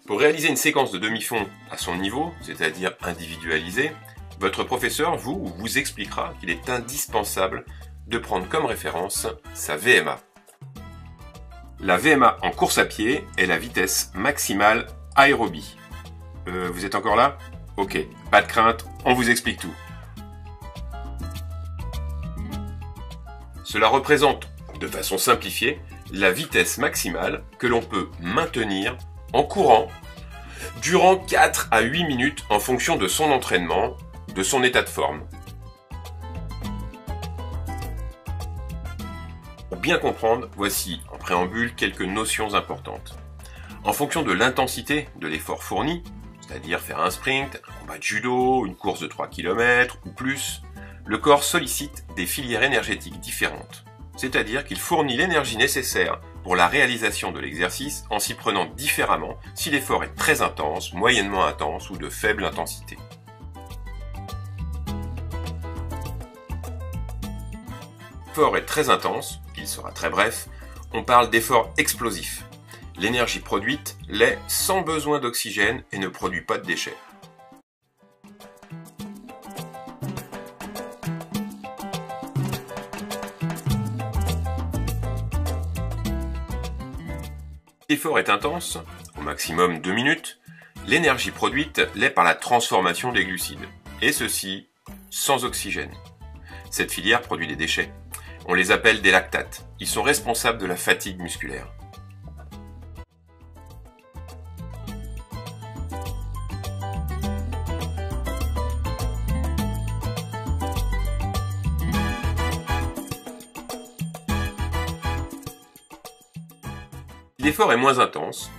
Pour réaliser une séquence de demi-fond à son niveau, c'est-à-dire individualisée, votre professeur vous expliquera qu'il est indispensable de prendre comme référence sa VMA. La VMA en course à pied est la vitesse maximale aérobie. Vous êtes encore là? Ok, pas de crainte, on vous explique tout. Cela représente, de façon simplifiée, la vitesse maximale que l'on peut maintenir en courant durant 4 à 8 minutes en fonction de son entraînement, de son état de forme. Pour bien comprendre, voici en préambule quelques notions importantes. En fonction de l'intensité de l'effort fourni, c'est-à-dire faire un sprint, un combat de judo, une course de 3 km ou plus, le corps sollicite des filières énergétiques différentes. C'est-à-dire qu'il fournit l'énergie nécessaire pour la réalisation de l'exercice en s'y prenant différemment si l'effort est très intense, moyennement intense ou de faible intensité. L'effort est très intense, il sera très bref, on parle d'effort explosif. L'énergie produite l'est sans besoin d'oxygène et ne produit pas de déchets. L'effort est intense, au maximum 2 minutes, l'énergie produite l'est par la transformation des glucides, et ceci sans oxygène. Cette filière produit des déchets. On les appelle des lactates. Ils sont responsables de la fatigue musculaire. Si l'effort est moins intense,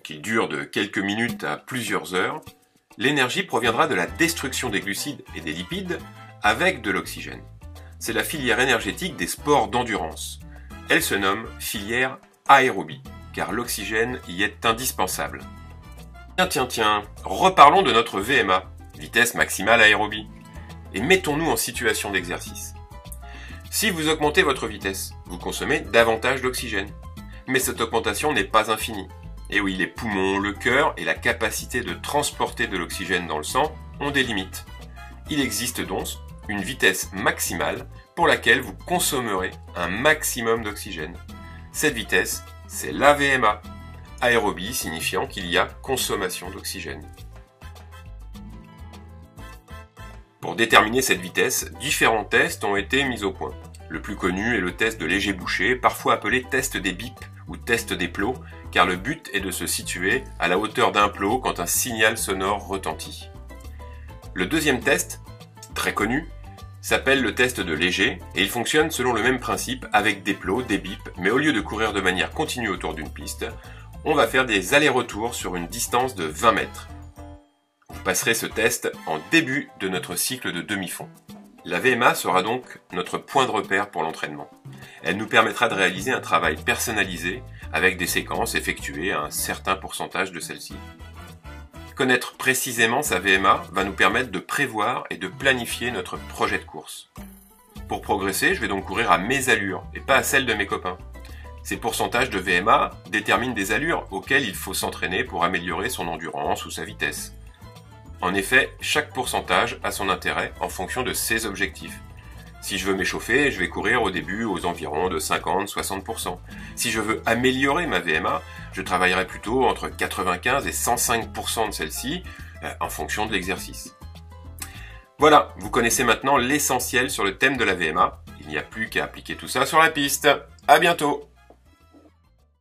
qu'il dure de quelques minutes à plusieurs heures, l'énergie proviendra de la destruction des glucides et des lipides avec de l'oxygène. C'est la filière énergétique des sports d'endurance. Elle se nomme filière aérobie, car l'oxygène y est indispensable. Tiens, reparlons de notre VMA, vitesse maximale aérobie, et mettons-nous en situation d'exercice. Si vous augmentez votre vitesse, vous consommez davantage d'oxygène. Mais cette augmentation n'est pas infinie. Et oui, les poumons, le cœur et la capacité de transporter de l'oxygène dans le sang ont des limites. Il existe donc une vitesse maximale pour laquelle vous consommerez un maximum d'oxygène. Cette vitesse, c'est la VMA, aérobie signifiant qu'il y a consommation d'oxygène. Pour déterminer cette vitesse, différents tests ont été mis au point. Le plus connu est le test de Léger-Boucher, parfois appelé test des bips ou test des plots, car le but est de se situer à la hauteur d'un plot quand un signal sonore retentit. Le deuxième test, très connu, s'appelle le test de Léger et il fonctionne selon le même principe avec des plots, des bips, mais au lieu de courir de manière continue autour d'une piste, on va faire des allers-retours sur une distance de 20 mètres. Vous passerez ce test en début de notre cycle de demi-fond. La VMA sera donc notre point de repère pour l'entraînement. Elle nous permettra de réaliser un travail personnalisé avec des séquences effectuées à un certain pourcentage de celles-ci. Connaître précisément sa VMA va nous permettre de prévoir et de planifier notre projet de course. Pour progresser, je vais donc courir à mes allures et pas à celles de mes copains. Ces pourcentages de VMA déterminent des allures auxquelles il faut s'entraîner pour améliorer son endurance ou sa vitesse. En effet, chaque pourcentage a son intérêt en fonction de ses objectifs. Si je veux m'échauffer, je vais courir au début aux environs de 50-60%. Si je veux améliorer ma VMA, je travaillerai plutôt entre 95 et 105% de celle-ci en fonction de l'exercice. Voilà, vous connaissez maintenant l'essentiel sur le thème de la VMA. Il n'y a plus qu'à appliquer tout ça sur la piste. À bientôt!